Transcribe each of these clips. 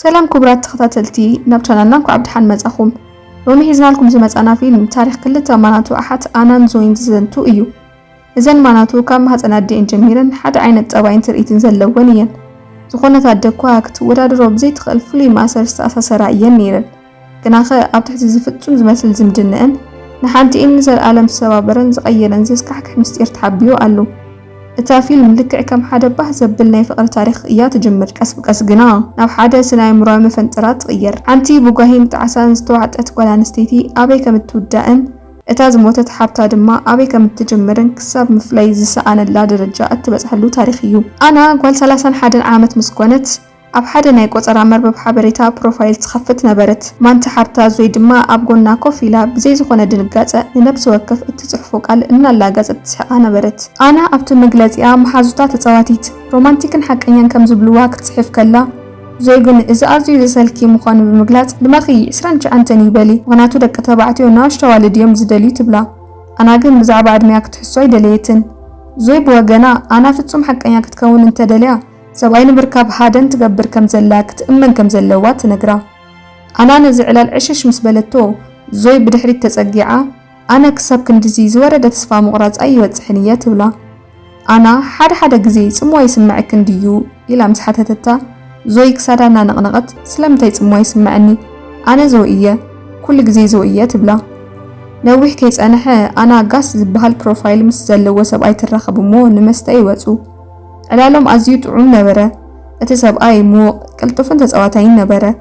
سلام كبرات تختاتلتي نبتنا نكو عبد حان مزاخوم لومي حزنا لكم زمتانا فيلم تاريخ كلتا ماناتو أحد آنان زوين زنتو إيو إذن ماناتو كام هاتنا دين جميرا حد عين التابعين ترئيتين زلوانيا زخونة الدكواكت ودادرو بزيت خلفلي ماسر استأساس رأيين نيرا كناخي أبتحت زفتون زمثل زمدنان نحانتي إن نزل آلم السوابرن زغيرن زيسكحك مستير تحبيو قالو اتا فيلم لكع كم حدا باه زبلنا فقر تاريخ إياه تجمر كسب قنا ناو حدا سناي مراي مفنطرات تغير عنتي بوغاهيم تعسان استوعت اتقولا نستيتي ابي كم توداءن اتا زموتت حابتا دما ابي كم تجمرن كساب مفلاي زسان لا درجة اتبصحلو تاريخيو انا قال 30 حدا عامت مسكونت اب حدا ناي قصرا مربب حبريتا بروفايل تخفت نبرت مانت حابتا زوي دما اب غنا كوفيلا بزي زخونه دنقاصه نبس وكف اتصحفو قال ان لا غاصه تسحقا نبرت انا ابت مغلصيا محازوتا تصواتيت رومانتيكن حقيان كم زبلوا كتصحف كلا زيغن اذا ازي زسلكي مخان بمغلاص دماخي 20 عنتني بلي غناتو دق تبعتيو ناشتا والديم زدلي تبلا انا غن مزعبا ادميا كتحسوي دليتن زوي بوغنا انا فتصم حقيان كتكون انت دليا سبعين بركاب حادن تقبر كم زلاك تأمن كم زلوات نقرا أنا نزعل العشش مسبلتو زوي بدحري تسقيعة أنا كسب كندزيز وردت صفا مغراز أي وتحنيات ولا أنا حدا قزي سموا يسمع كنديو إلى مسحتها زوي كسادنا نغنغت سلمتي سموا يسمعني أنا زوئية كل قزي زوئية تبلا نوح كيس أنا قاس زبها البروفايل مسزلو سبعي ترخب مو نمستي واتو علالهم أزيو طعوم نبرة اتساب آي مو كالطفن تسواتين نبرة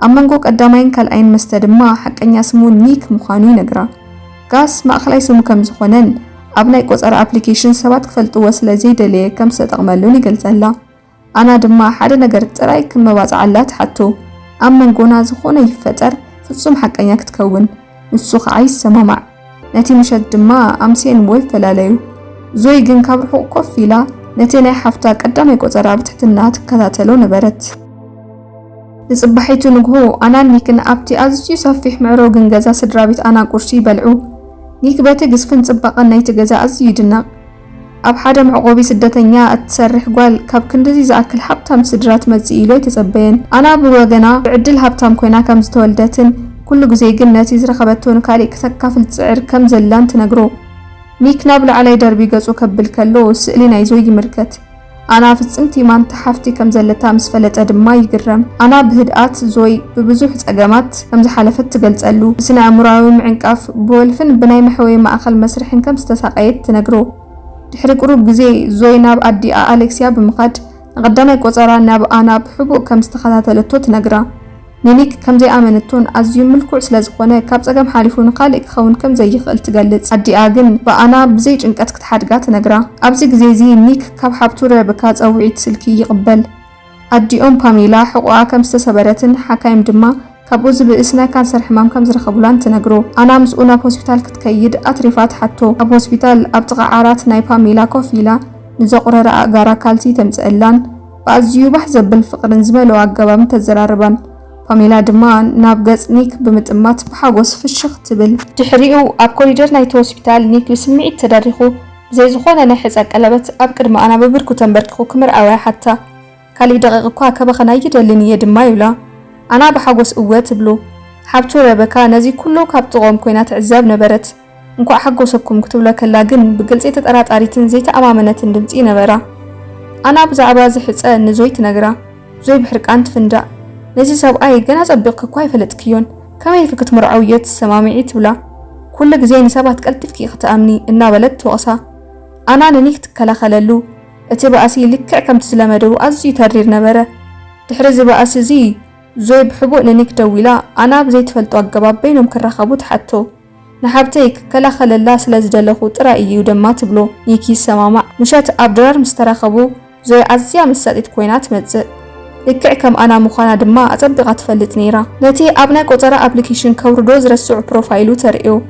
أما نقوك قدامين كالأين مستدما حق أن يسمون نيك مخانوي نقرا قاس ما أخلي سمو كم زخونن أبناي قوصر أبليكيشن سبات كفلتو وصل زيد لي كم ستغملوني قلتلا أنا دما حدا نقرت تراي كم مواز علات حتو أما نقونا زخونا يفتر فتصم حق أن يكتكون نسوخ عايز سمامع نتي مشد دما أمسين موي فلاليو زوي جن كابرحو كوفيلا نتينا حفتا قدامي قصرا بتحتنا تكتاتلو نبرت لصبحيتو نغو انا نيكن ابتي ازجي صفيح معروغن غزا سدرابيت انا قرشي بلعو نيك بيت غزفن صبقن نايت غزا ازيدنا اب حدا معقوبي سدتنيا اتسرح قال كاب كندزي زاكل حبتام سدرات مزيلو يتسبين انا بوغنا بعدل حبتام كوينا كم زتولدتن كل غزي جنتي زرخبتون كالي كتكافل صعر كم زلان تنغرو نيك نابل علي دربي قصو كبل كلو سئلي نايزو يمركت أنا فتصمتي ما انت حفتي كم زلتا مسفلت أدما يقرم أنا بهدئات زوي ببزوح أقامات كم زحالفت تقلت ألو سنع مراوي معنقاف بولفن بناي محوي ما أخل مسرحن كم ستساقيت تنقرو تحرق قروب جزي زوي ناب أدي أليكسيا بمقاد قدامي قصرا ناب أنا بحبو كم استخداتلتو تنقرا نينيك كم زي آمنتون أزيو ملكو سلازقونا كابس أقام حالفون قالك خون كم زي يخل تقلت أدي آقن بأنا بزيج انكات كتحادقات نقرا أبزيق زي نيك كاب حابتو ربكات أو عيد سلكي يقبل أدي باميلا حقوقا كم استسبرتن حكايم دما كابوز بإسنا كان سر حمام كم زرخبولان تنقرو أنا مسؤولة بوسبيتال كتكيد أطريفات حتو أبوسبيتال أبتغى عارات ناي باميلا كوفيلا نزاقر رأى غارا كالتي تمسألان بأزيو بحزب بالفقر نزملو عقبام تزراربان فاميلا دمان ناب غص نيك بمطمات بحاغوس فشخ تبل دحريو اب كوريدور نايت هوسبيتال نيك بسمعي تداريخو زي زخونه نحص قلبت اب قدما انا ببركو تنبركو كمر اوي حتى كالي دقيقكو كبخنا يدلني يدما يولا انا بحاغوس قوه تبلو حبتو ربكا نزي كله كابطقوم كوينا تعذاب نبرت انكو حاغوسكم كتبلا كلا جن بقلصي تطراطاريتن زي تامامنتن دمصي نبرا انا بزعبا زحصه نزويت نغرا زوي بحرقان تفندا نزي سبعي جنا صبق كواي فلتكيون كما يفكت مرعويت سمامعي تبلا كل غزي نسبات قلتفكي ختامني እና በለት ወقሳ انا ننيك تكلخللو اتي باسي لكع كم تسلمدو ازي ترير نبره دحرز باسي زي زوي بحبو ننيك دويلا انا بزي تفلطو اغباب بينهم كرخبو تحتو نحبتيك كلخللا سلازدلخو طرا ايو دما تبلو يكي سمامع مشات ابدرار مسترخبو زوي ازيا مسطيت كوينات مزق لكع كم أنا مخانا دما أطبقات فلت نيرا نتي أبناء قطرة أبليكيشن كوردو زرسع بروفايلو ترئيو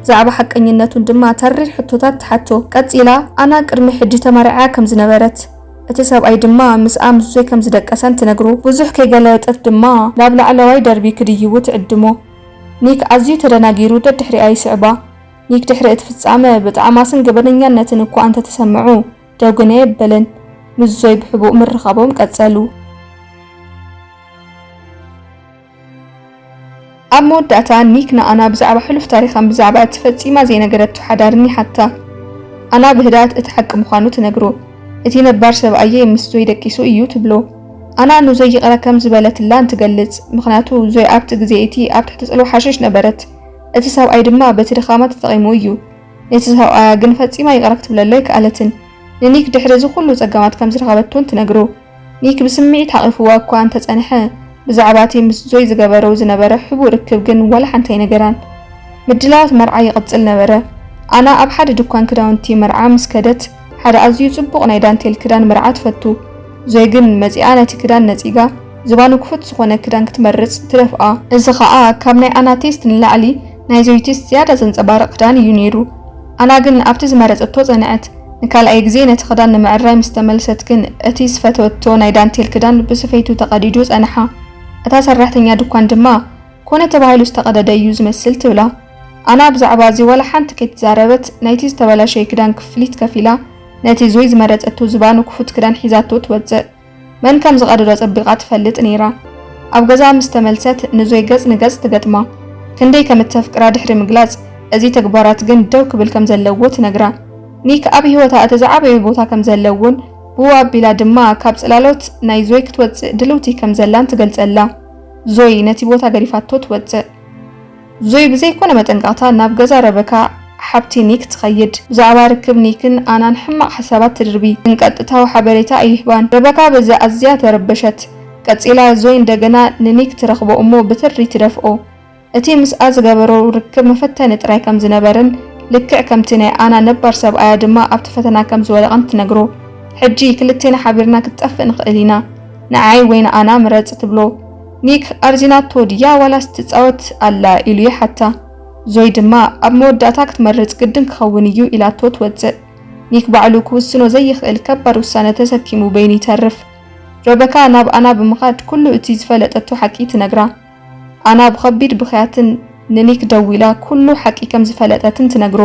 زعب حق أنيناتون دما ترير حطوتات حتو قتيلا أنا قرمي حجي تمرعا كم زنبرت اتساب أي دما مسقام زوي كم زدك أسان تنقرو بزوح كي قلت دما لابلا على واي دربي كديو تعدمو نيك عزيو تدناقيرو تحري أي سعبا نيك تحري اتفتصامة بتعماسن قبرنيا نتنكو أنت تسمعو دوغني بلن مزوي بحبو مرخبوم قتسالو ኣብ መወዳእታ ኒክ ንኣና ብዛዕባ ሕሉፍ ታሪኻን ብዛዕባ እትፈጺማ ዘይነገረቱ ሓዳርኒ ሓታ ኣና ብህዳት እቲ ሓቂ ምዃኑ ትነግሮ እቲ ነባር ሰብኣየ ምስ ዞይ ደቂሱ እዩ ትብሎ ኣና ንዞይ ይቕረ ከም ዝበለትላ እንትገልጽ ምኽንያቱ ዞይ ኣብቲ ግዜ እቲ ኣብ ትሕቲ ጽልዋ ሓሸሽ ነበረት እቲ ሰብኣይ ድማ በቲ ድኻማ ተጠቒሙ እዩ ነቲ ሰብኣያ ግን ፈጺማ ይቕረ ክትብለሎ ይከኣለትን ንኒክ ድሕሪ እዚ ኩሉ ጸገማት ከም ዝረኸበቱን ትነግሮ ኒክ ብስምዒት ሓቒፍዋ እኳ እንተጸንሐ ብዛዕባ እቲ ምስ ዞይ ዝገበረው ዝነበረ ሕቡእ ርክብ ግን ወላ ሓንታይ ነገራን ምድላዋት መርዓ ይቕጽል ነበረ ኣና ኣብ ሓደ ድኳን ክዳውንቲ መርዓ ምስ ከደት ሓደ ኣዝዩ ጽቡቕ ናይ ዳንቴል ክዳን መርዓ ትፈቱ ዞይ ግን መጺኣ ነቲ ክዳን ነጺጋ ዝባኑ ክፉት ዝኾነ ክዳን ክትመርጽ ትደፍኣ እዚ ኸኣ ካብ ናይ ኣና ቴስት ንላዕሊ ናይ ዞይ ቴስት ዝያዳ ዘንጸባርቕ ክዳን እዩ ነይሩ ኣና ግን ኣብቲ ዝመረጸቶ ጸንዐት ንካልኣይ ግዜ ነቲ ክዳን ንምዕራይ ምስ ተመልሰት ግን እቲ ዝፈተወቶ ናይ ዳንቴል ክዳን ብስፈይቱ ተቐዲዱ ጸንሓ እታ ሰራሕተኛ ድኳን ድማ ኮነ ተባሂሉ ዝተቐደደ እዩ ዝመስል ትብላ ኣና ብዛዕባ እዚ ወላ ሓንቲ ከይትዛረበት ናይቲ ዝተበላሸየ ክዳን ክፍሊት ከፊላ ነቲ ዞይ ዝመረጸቶ ዝባኑ ክፉት ክዳን ሒዛቶ ትወፅእ መን ከም ዝቐደዶ ጸቢቓ ትፈልጥ ነይራ ኣብ ገዛ ምስ ተመልሰት ንዞይ ገጽ ንገጽ ትገጥማ ክንደይ ከም እተፍቅራ ድሕሪ ምግላጽ እዚ ተግባራት ግን ደው ክብል ከም ዘለዎ ትነግራ ኒክ ኣብ ህይወታ እቲ ዝዓበየ ቦታ ከም ዘለውን ብዋ ኣቢላ ድማ ካብ ጽላሎት ናይ ዞይ ክትወፅእ ድልውቲ ከም ዘላን ትገልጸላ ዞይ ነቲ ቦታ ገሪፋቶ ትወፅእ ዞይ ብዘይኮነ መጠንቀቕታ ናብ ገዛ ረበካ ሓብቲ ኒክ ትኸይድ ብዛዕባ ርክብ ኒክን ኣናን ሕማቕ ሓሳባት ትድርቢ እንቀጥታዊ ሓበሬታ ኣይህባን ረበካ በዛ ኣዝያ ተረበሸት ቀጺላ ዞይ እንደገና ንኒክ ትረኽቦ እሞ ብትሪ ትደፍኦ እቲ ምስኣ ዝገበሮ ርክብ መፈተኒ ጥራይ ከም ዝነበረን ልክዕ ከምቲ ናይ ኣና ነባር ሰብኣያ ድማ ኣብቲ ፈተና ከም ዝወደቐን ትነግሮ ሕጂ ክልቴና ሓቢርና ክትጠፍእ ንኽእል ኢና ንዓይ ወይ ንኣና ምረጽ ትብሎ ኒክ ኣርዚናቶ ድያ ዋላስ ትጻወት ኣላ ኢሉ ይሓታ ዞይ ድማ ኣብ መወዳእታ ክትመርጽ ግድን ክኸውን እዩ ኢላቶ ትወፅእ ኒክ ባዕሉ ክውስኖ ዘይኽእል ከባድ ውሳነ ተሰኪሙ በይኑ ይተርፍ ረበካ ናብ ኣና ብምኻድ ኩሉ እቲ ዝፈለጠቶ ሓቂ ትነግራ ኣና ብኸቢድ ብኽያትን ንኒክ ደዊላ ኩሉ ሓቂ ከም ዝፈለጠትን ትነግሮ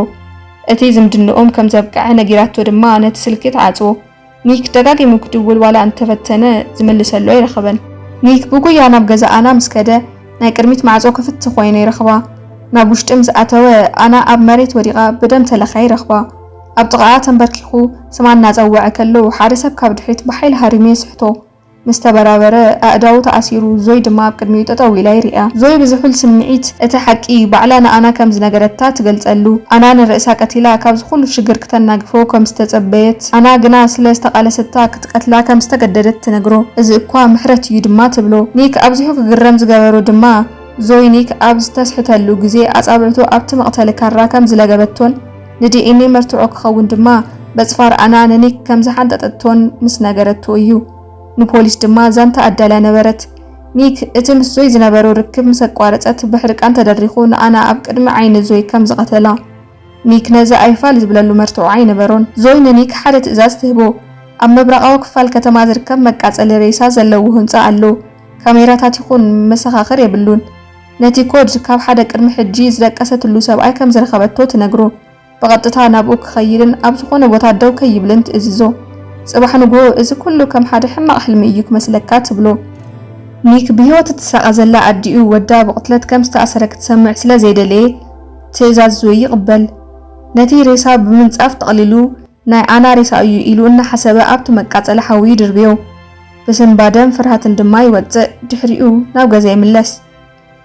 እቲ ዝምድንኦም ከም ዘብቅዐ ነጊራቶ ድማ ነቲ ስልኪ ተዓጽዎ ኒክ ደጋጊሙ ክድውል ዋላ እንተፈተነ ዝምልሰሎ ይረኸበን ኒክ ብጉያ ናብ ገዛ ኣና ምስ ከደ ናይ ቅድሚት ማዕጾ ክፍቲ ኮይኑ ይረኽባ ናብ ውሽጢ ምስ ኣተወ ኣና ኣብ መሬት ወዲቓ ብደም ተለኻ ይረኽባ ኣብ ጥቓኣ ተንበርኪኹ ስማ እናጸውዐ ከሎ ሓደ ሰብ ካብ ድሕሪት ብሓይሊ ሃሪሙ ይስሕቶ ምስ ተበራበረ ኣእዳው ተኣሲሩ ዞይ ድማ ኣብ ቅድሚኡ ጠጠው ኢላ ይርኣ ዞይ ብዝሑል ስምዒት እቲ ሓቂ ባዕላ ንኣና ከም ዝነገረታ ትገልጸሉ ኣና ንርእሳ ቀቲላ ካብ ዝኹሉ ሽግር ክተናግፎ ከም ዝተጸበየት ኣና ግና ስለ ዝተቓለሰታ ክትቀትላ ከም ዝተገደደት ትነግሮ እዚ እኳ ምሕረት እዩ ድማ ትብሎ ኒክ ኣብዚሑ ክግረም ዝገበሩ ድማ ዞይ ኒክ ኣብ ዝተስሕተሉ ግዜ ኣጻብዕቱ ኣብቲ መቕተሊ ካራ ከም ዝለገበቶን ንዲኤንኤ መርትዖ ክኸውን ድማ በጽፋር ኣና ንኒክ ከም ዝሓንጠጠቶን ምስ ነገረቶ እዩ ንፖሊስ ድማ ዛንታ ኣዳልያ ነበረት ኒክ እቲ ምስ ዞይ ዝነበሩ ርክብ ምስ ኣቋረጸት ብሕርቃን ተደሪኹ ንኣና ኣብ ቅድሚ ዓይኒ ዞይ ከም ዝቐተላ ኒክ ነዚ ኣይፋል ዝብለሉ መርትዖ ኣይነበሮን ዞይ ንኒክ ሓደ ትእዛዝ ትህቦ ኣብ ምብራቓዊ ክፋል ከተማ ዝርከብ መቃጸሊ ሬሳ ዘለዎ ህንጻ ኣሎ ካሜራታት ይኹን መሰኻኽር የብሉን ነቲ ኮድ ካብ ሓደ ቅድሚ ሕጂ ዝደቀሰትሉ ሰብኣይ ከም ዝረኸበቶ ትነግሮ ብቐጥታ ናብኡ ክኸይድን ኣብ ዝኾነ ቦታ ደው ከይብልን ትእዝዞ ጽባሕ ንጎ እዚ ኩሉ ከም ሓደ ሕማቕ ሕልሚ እዩ ክመስለካ ትብሎ ኒክ ብህይወት እትሰቓ ዘላ ኣዲኡ ወዳ ብቕትለት ከም ዝተኣሰረ ክትሰምዕ ስለ ዘይደለየ ትእዛዝ ዞይ ይቕበል ነቲ ሬሳ ብምንጻፍ ተቐሊሉ ናይ ኣና ሬሳ እዩ ኢሉ እናሓሰበ ኣብቲ መቃጸሊ ሓዊ ድርብዮ ብስንባደም ፍርሃትን ድማ ይወፅእ ድሕሪኡ ናብ ገዛ ይምለስ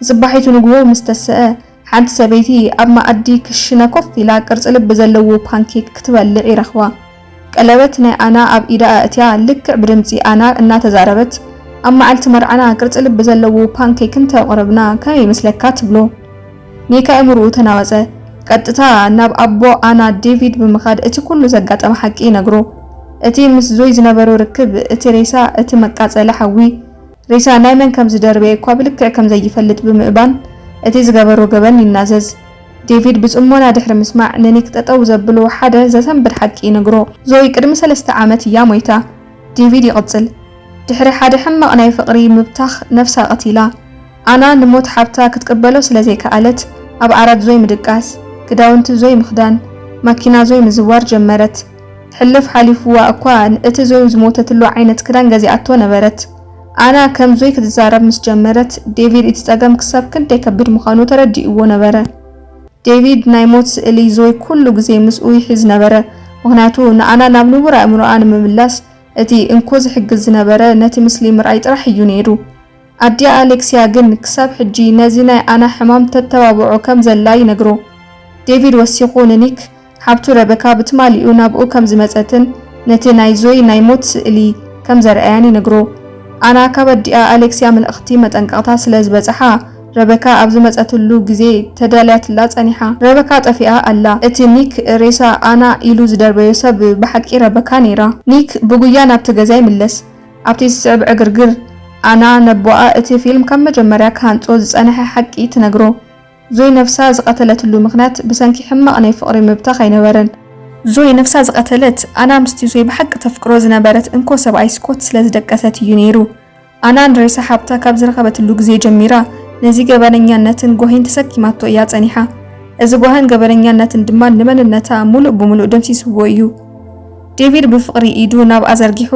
ጽባሒቱ ንግቦ ምስ ተስአ ሓንቲ ሰበይቲ ኣብ ማኣዲ ክሽነ ኮፍ ኢላ ቅርጺ ልቢ ዘለዎ ፓንኬክ ክትበልዕ ይረኽባ ቀለበት ናይ ኣና ኣብ ኢዳ እትያ ልክዕ ብድምፂ ኣና እናተዛረበት ኣብ መዓልቲ መርዓና ቅርጺ ልቢ ዘለዎ ፓንኬክ እንተቕረብና ከመይ ይመስለካ ትብሎ ኒካ እምርኡ ተናወፀ ቀጥታ ናብ ኣቦ ኣና ዴቪድ ብምኻድ እቲ ኩሉ ዘጋጠመ ሓቂ ነግሮ እቲ ምስ ዞይ ዝነበሩ ርክብ እቲ ሬሳ እቲ መቃጸለ ሓዊ ሬሳ ናይ መን ከም ዝደርበየ እኳ ብልክዕ ከም ዘይፈልጥ ብምእባን እቲ ዝገበሮ ገበን ይናዘዝ ዴቪድ ብጽሞና ድሕሪ ምስማዕ ንኒክ ጠጠው ዘብሎ ሓደ ዘሰንብድ ሓቂ ነግሮ ዞይ ቅድሚ 3 ዓመት እያ ሞይታ ዴቪድ ይቕጽል ድሕሪ ሓደ ሕማቕ ናይ ፍቕሪ ምብታኽ ነፍሳ ቀቲላ ኣና ንሞት ሓብታ ክትቀበሎ ስለ ዘይከኣለት ኣብ ዓራት ዞይ ምድቃስ ክዳውንቲ ዞይ ምኽዳን ማኪና ዞይ ምዝዋር ጀመረት ትሕልፍ ሓሊፍዋ እኳ እቲ ዞይ ዝሞተትሉ ዓይነት ክዳን ገዚኣቶ ነበረት ኣና ከም ዞይ ክትዛረብ ምስ ጀመረት ዴቪድ እቲ ጸገም ክሳብ ክንደይ ከቢድ ምዃኑ ተረዲእዎ ነበረ። ዴቪድ ናይ ሞት ስእሊ ዞይ ኩሉ ግዜ ምስኡ ይሕዝ ነበረ። ምክንያቱ ንኣና ናብ ንቡር ኣእምሮኣ ንምምላስ እቲ እንኮ ዝሕግዝ ዝነበረ ነቲ ምስሊ ምርኣይ ጥራሕ እዩ ነይሩ። ኣዲኣ ኣሌክሲያ ግን ክሳብ ሕጂ ነዚ ናይ ኣና ሕማም ተተባብዖ ከም ዘላ ይነግሮ። ዴቪድ ወሲኹ ንኒክ ሓብቱ ረበካ ብትማሊኡ ናብኡ ከም ዝመፀትን ነቲ ናይ ዞይ ናይ ሞት ስእሊ ከም ዘርአያን ይነግሮ። ኣና ካብ ኣዲኣ ኣሌክሲያ መልእኽቲ መጠንቀቕታ ስለ ዝበፅሓ ረበካ ኣብ ዝመፀትሉ ግዜ ተዳልያትላ ጸኒሓ። ረበካ ጠፊኣ ኣላ። እቲ ኒክ ሬሳ ኣና ኢሉ ዝደርበዮ ሰብ ብሓቂ ረበካ ነይራ። ኒክ ብጉያ ናብቲ ገዛ ይምለስ። ኣብቲ ዝስዕብ ዕግርግር ኣና ነቦኣ እቲ ፊልም ካብ መጀመርያ ካንጾ ዝጸንሐ ሓቂ ትነግሮ። ዞይ ነፍሳ ዝቀተለትሉ ምክንያት ብሰንኪ ሕማቕ ናይ ፍቕሪ ምብታኽ ኣይነበረን። ዞይ ነፍሳ ዝቀተለት ኣና ምስቲ ዞይ ብሓቂ ተፍቅሮ ዝነበረት እንኮ ሰብኣይ ስኮት ስለ ዝደቀሰት እዩ ነይሩ። ኣና ንሬሳ ሓብታ ካብ ዝረኸበትሉ ግዜ ጀሚራ ነዚ ገበነኛነትን ጎሂን ተሰኪማቶ እያ ጸኒሓ። እዚ ጎህን ገበነኛነትን ድማ ንመንነታ ሙሉእ ብሙሉእ ደምሲስዎ እዩ። ዴቪድ ብፍቕሪ ኢዱ ናብኣ ዘርጊሑ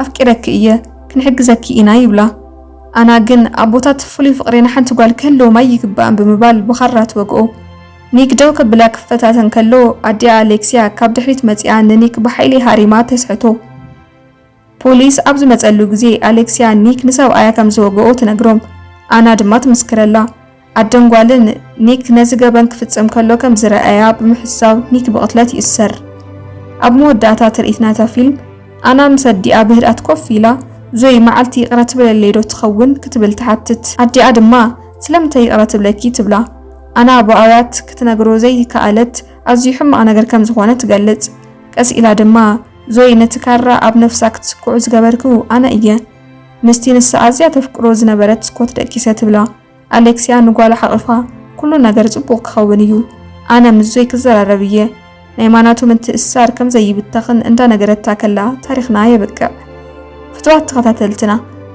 ኣፍቂረኪ እየ ክንሕግዘኪ ኢና ይብላ። ኣና ግን ኣቦታት ፍሉይ ፍቕሪ ንሓንቲ ጓል ክህልዎም ኣይግባእን ብምባል ብኻራ ትወግኦ። ኒክ ደው ከብላ ክፈታተን ከሎ ኣዲኣ ኣሌክሲያ ካብ ድሕሪት መፂኣ ንኒክ ብሓይሊ ሃሪማ ተስሕቶ። ፖሊስ ኣብ ዝመፀሉ ግዜ ኣሌክሲያ ኒክ ንሰብኣያ ከም ዝወግኦ ትነግሮም። ኣና ድማ ትምስክረላ። ኣደን ጓልን ኒክ ነዚ ገበን ክፍጽም ከሎ ከም ዝረኣያ ብምሕሳብ ኒክ ብቕትለት ይእሰር። ኣብ መወዳእታ ትርኢት ናታ ፊልም ኣና ምስ ኣዲኣ ብህድኣት ኮፍ ኢላ ዞይ መዓልቲ ይቕረ ትብለለይ ዶ ትኸውን ክትብል ትሓትት። ኣዲኣ ድማ ስለምንታይ ይቕረ ትብለኪ ትብላ። ኣና ብኣውያት ክትነግሮ ዘይከኣለት ኣዝዩ ሕማቕ ነገር ከም ዝኾነ ትገልጽ። ቀስ ኢላ ድማ ዞይ ነቲ ካራ ኣብ ነፍሳ ክትስኩዑ ዝገበርክው ኣነ እየ። ምስቲ ንሳ ኣዝያ ተፍቅሮ ዝነበረት ስኮት ደቂሰ ትብላ። ኣሌክሲያ ንጓላ ሓቂፋ ኩሉ ነገር ጽቡቕ ክኸውን እዩ፣ ኣነ ምስ ዞይ ክዘራረብ እየ። ናይ ማናቱ ምትእስሳር ከም ዘይብተኽን እንዳነገረታ ከላ ታሪኽና የበቅዕ። ፍትዋት ተኸታተልትና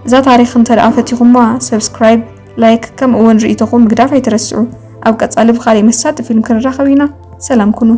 እዛ ታሪኽ እንተደኣ ፈቲኹማ ሰብስክራይብ፣ ላይክ ከምኡ እውን ርኢቶኹም ምግዳፍ ኣይትረስዑ። ኣብ ቀጻሊ ብኻልእ መሳጢ ፊልም ክንራኸብ ኢና። ሰላም ኩኑ።